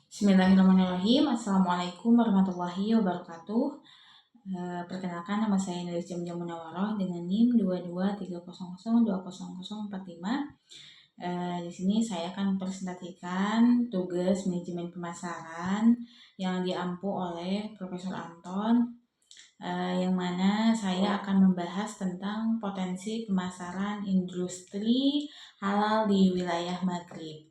Bismillahirrahmanirrahim. Assalamualaikum warahmatullahi wabarakatuh. Perkenalkan, nama saya Nurul Munawaroh dengan NIM 2230020045. Di sini saya akan mempresentasikan tugas manajemen pemasaran yang diampu oleh Profesor Anton, yang mana saya akan membahas tentang potensi pemasaran industri halal di wilayah Maghrib.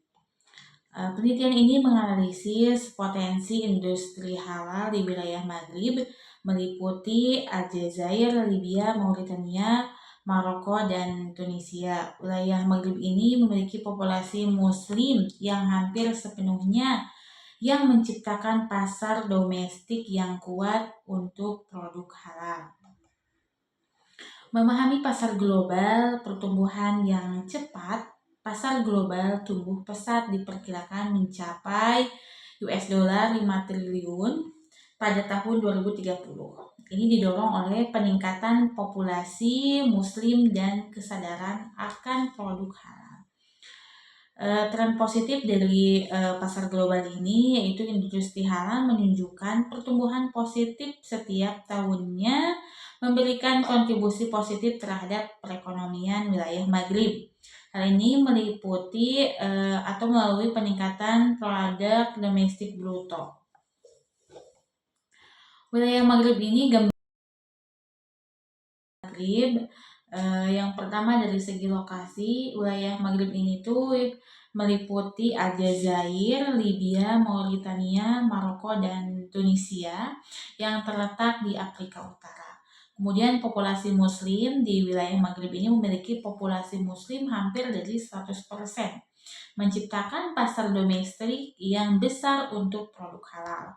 Penelitian ini menganalisis potensi industri halal di wilayah Maghrib, meliputi Aljazair, Libya, Mauritania, Maroko, dan Tunisia. Wilayah Maghrib ini memiliki populasi Muslim yang hampir sepenuhnya yang menciptakan pasar domestik yang kuat untuk produk halal. Memahami pasar global, pertumbuhan yang cepat. Pasar global tumbuh pesat diperkirakan mencapai $5 triliun pada tahun 2030. Ini didorong oleh peningkatan populasi muslim dan kesadaran akan produk halal. Tren positif dari pasar global ini yaitu industri halal menunjukkan pertumbuhan positif setiap tahunnya, memberikan kontribusi positif terhadap perekonomian wilayah Maghrib. Hal ini meliputi atau melalui peningkatan produk domestik bruto. Wilayah Maghrib ini yang pertama dari segi lokasi, wilayah Maghrib ini tuh meliputi Aljazair, Libya, Mauritania, Maroko, dan Tunisia yang terletak di Afrika Utara. Kemudian populasi muslim di wilayah Maghrib ini memiliki populasi muslim hampir dari 100%, menciptakan pasar domestik yang besar untuk produk halal.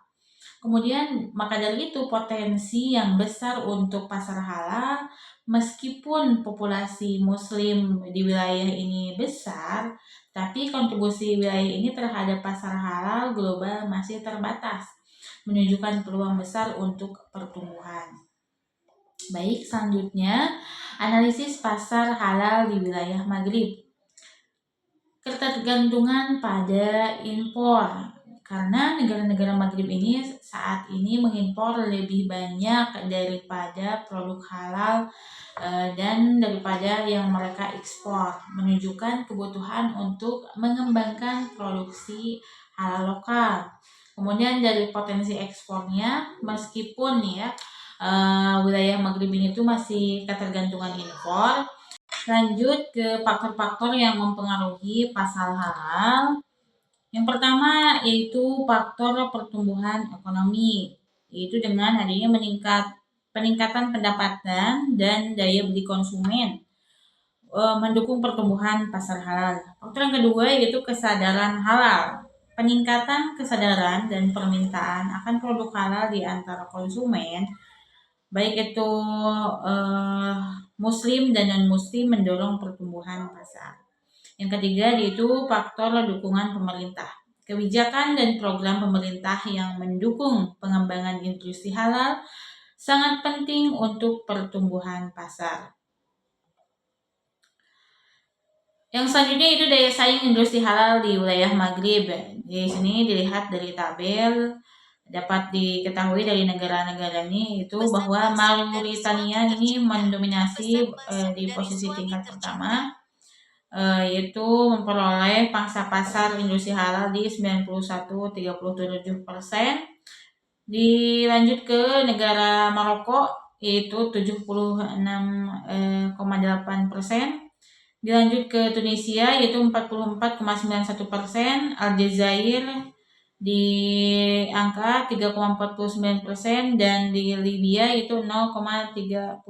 Kemudian maka dari itu potensi yang besar untuk pasar halal, meskipun populasi muslim di wilayah ini besar, tapi kontribusi wilayah ini terhadap pasar halal global masih terbatas, menunjukkan peluang besar untuk pertumbuhan. Baik, selanjutnya analisis pasar halal di wilayah Maghrib. Ketergantungan pada impor, karena negara-negara Maghrib ini saat ini mengimpor lebih banyak daripada produk halal dan daripada yang mereka ekspor, menunjukkan kebutuhan untuk mengembangkan produksi halal lokal. Kemudian dari potensi ekspornya, meskipun wilayah Maghrib ini tuh masih ketergantungan impor. Lanjut ke faktor-faktor yang mempengaruhi pasar halal. Yang pertama yaitu faktor pertumbuhan ekonomi, yaitu dengan adanya peningkatan pendapatan dan daya beli konsumen, mendukung pertumbuhan pasar halal. Faktor yang kedua yaitu kesadaran halal. Peningkatan kesadaran dan permintaan akan produk halal di antara konsumen, baik itu muslim dan non-muslim, mendorong pertumbuhan pasar. Yang ketiga yaitu faktor dukungan pemerintah. Kebijakan dan program pemerintah yang mendukung pengembangan industri halal sangat penting untuk pertumbuhan pasar. Yang selanjutnya itu daya saing industri halal di wilayah Maghrib. Di sini dilihat dari tabel, dapat diketahui dari negara-negara ini itu bahwa Mauritania ini mendominasi di posisi tingkat pertama, yaitu memperoleh pangsa pasar industri halal di 91,37%. Dilanjut ke negara Maroko yaitu 76,8%. Dilanjut ke Tunisia yaitu 44,91%, Aljazair di angka 3,49%, dan di Libya itu 0,36%.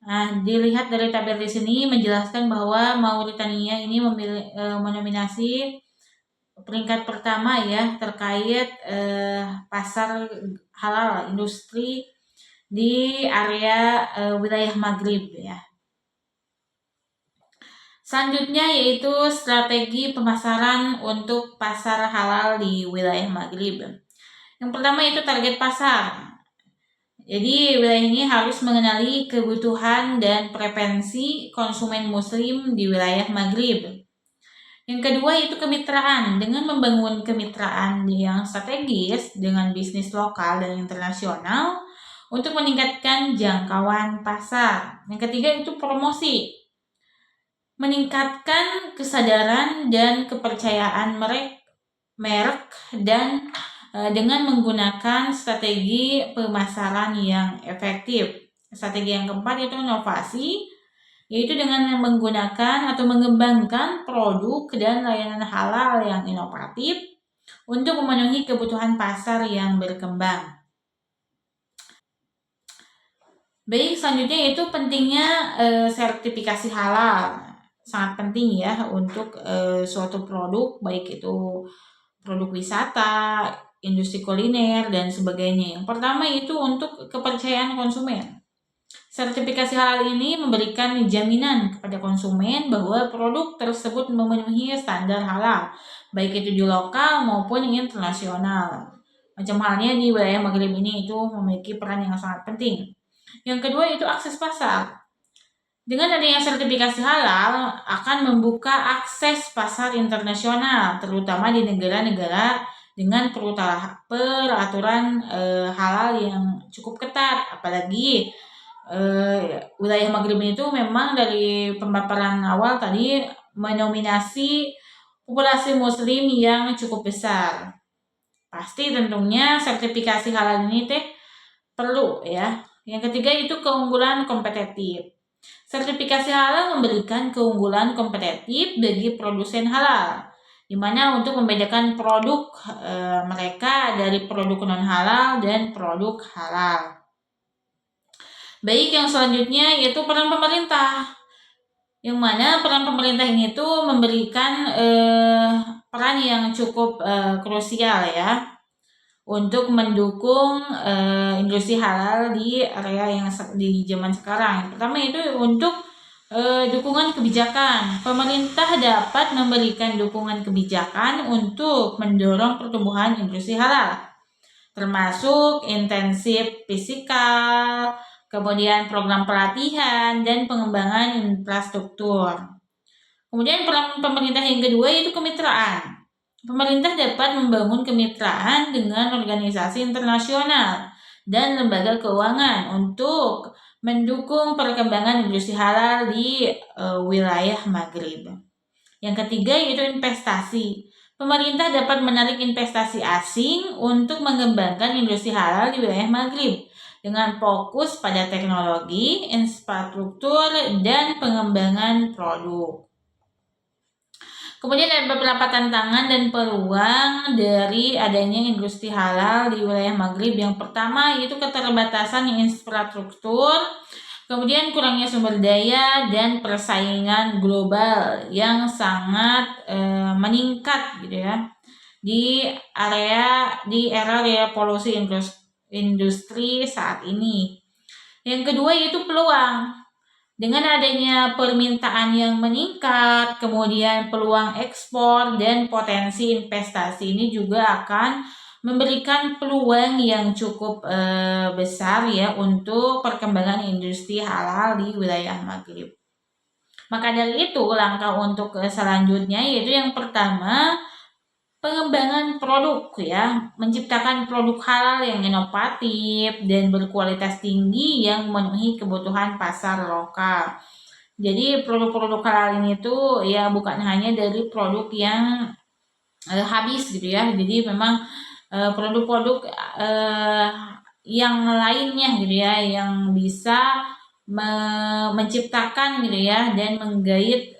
Nah, dilihat dari tabel di sini menjelaskan bahwa Mauritania ini mendominasi peringkat pertama terkait pasar halal industri di area wilayah Maghrib . Selanjutnya yaitu strategi pemasaran untuk pasar halal di wilayah Maghrib. Yang pertama yaitu target pasar. Jadi wilayah ini harus mengenali kebutuhan dan preferensi konsumen muslim di wilayah Maghrib. Yang kedua itu kemitraan. Dengan membangun kemitraan yang strategis dengan bisnis lokal dan internasional untuk meningkatkan jangkauan pasar. Yang ketiga itu promosi. Meningkatkan kesadaran dan kepercayaan merek dan dengan menggunakan strategi pemasaran yang efektif. Strategi yang keempat itu inovasi, yaitu dengan menggunakan atau mengembangkan produk dan layanan halal yang inovatif untuk memenuhi kebutuhan pasar yang berkembang. Baik, selanjutnya itu pentingnya sertifikasi halal. Sangat penting ya untuk suatu produk, baik itu produk wisata, industri kuliner, dan sebagainya. Yang pertama itu untuk kepercayaan konsumen. Sertifikasi halal ini memberikan jaminan kepada konsumen bahwa produk tersebut memenuhi standar halal, baik itu di lokal maupun internasional. Macam halnya di wilayah Maghrib ini itu memiliki peran yang sangat penting. Yang kedua itu akses pasar. Dengan adanya sertifikasi halal akan membuka akses pasar internasional, terutama di negara-negara dengan peraturan halal yang cukup ketat. Apalagi wilayah Maghrib itu memang dari pemaparan awal tadi mendominasi populasi muslim yang cukup besar. Pasti tentunya sertifikasi halal ini perlu ya. Yang ketiga itu keunggulan kompetitif. Sertifikasi halal memberikan keunggulan kompetitif bagi produsen halal, di mana untuk membedakan produk mereka dari produk non halal dan produk halal. Baik, yang selanjutnya yaitu peran pemerintah, yang mana peran pemerintah ini tuh memberikan peran yang cukup krusial ya untuk mendukung industri halal di area yang di zaman sekarang. Yang pertama itu untuk dukungan kebijakan. Pemerintah dapat memberikan dukungan kebijakan untuk mendorong pertumbuhan industri halal, termasuk intensif fisikal, kemudian program pelatihan dan pengembangan infrastruktur. Kemudian peran pemerintah yang kedua yaitu kemitraan. Pemerintah dapat membangun kemitraan dengan organisasi internasional dan lembaga keuangan untuk mendukung perkembangan industri halal di wilayah Maghrib. Yang ketiga yaitu investasi. Pemerintah dapat menarik investasi asing untuk mengembangkan industri halal di wilayah Maghrib dengan fokus pada teknologi, infrastruktur, dan pengembangan produk. Kemudian ada beberapa tantangan dan peluang dari adanya industri halal di wilayah Maghrib. Yang pertama yaitu keterbatasan infrastruktur, kemudian kurangnya sumber daya dan persaingan global yang sangat meningkat gitu ya di era revolusi industri saat ini. Yang kedua yaitu peluang. Dengan adanya permintaan yang meningkat, kemudian peluang ekspor dan potensi investasi ini juga akan memberikan peluang yang cukup besar ya untuk perkembangan industri halal di wilayah Maghrib. Maka dari itu langkah untuk selanjutnya yaitu yang pertama pengembangan produk ya, menciptakan produk halal yang inovatif dan berkualitas tinggi yang memenuhi kebutuhan pasar lokal. Jadi produk-produk halal ini tuh ya bukan hanya dari produk yang habis gitu ya. Jadi memang produk-produk yang lainnya gitu ya yang bisa menciptakan gitu ya dan menggait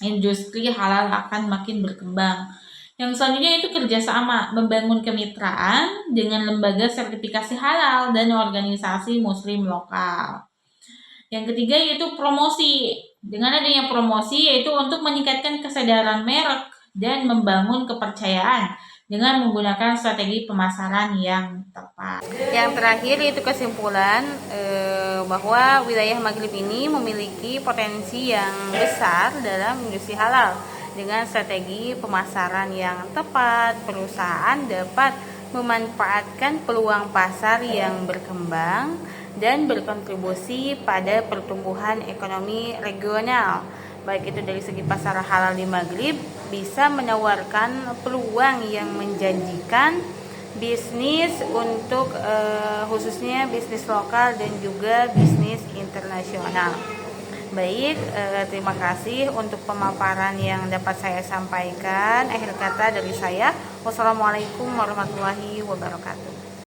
industri halal akan makin berkembang. Yang selanjutnya itu kerjasama, membangun kemitraan dengan lembaga sertifikasi halal dan organisasi muslim lokal. Yang ketiga yaitu promosi. Dengan adanya promosi yaitu untuk meningkatkan kesadaran merek dan membangun kepercayaan dengan menggunakan strategi pemasaran yang tepat. Yang terakhir itu kesimpulan bahwa wilayah Maghrib ini memiliki potensi yang besar dalam industri halal. Dengan strategi pemasaran yang tepat, perusahaan dapat memanfaatkan peluang pasar yang berkembang dan berkontribusi pada pertumbuhan ekonomi regional baik itu dari segi pasar halal di Maghrib, bisa menawarkan peluang yang menjanjikan bisnis untuk khususnya bisnis lokal dan juga bisnis internasional. Baik, terima kasih untuk pemaparan yang dapat saya sampaikan. Akhir kata dari saya, wassalamualaikum warahmatullahi wabarakatuh.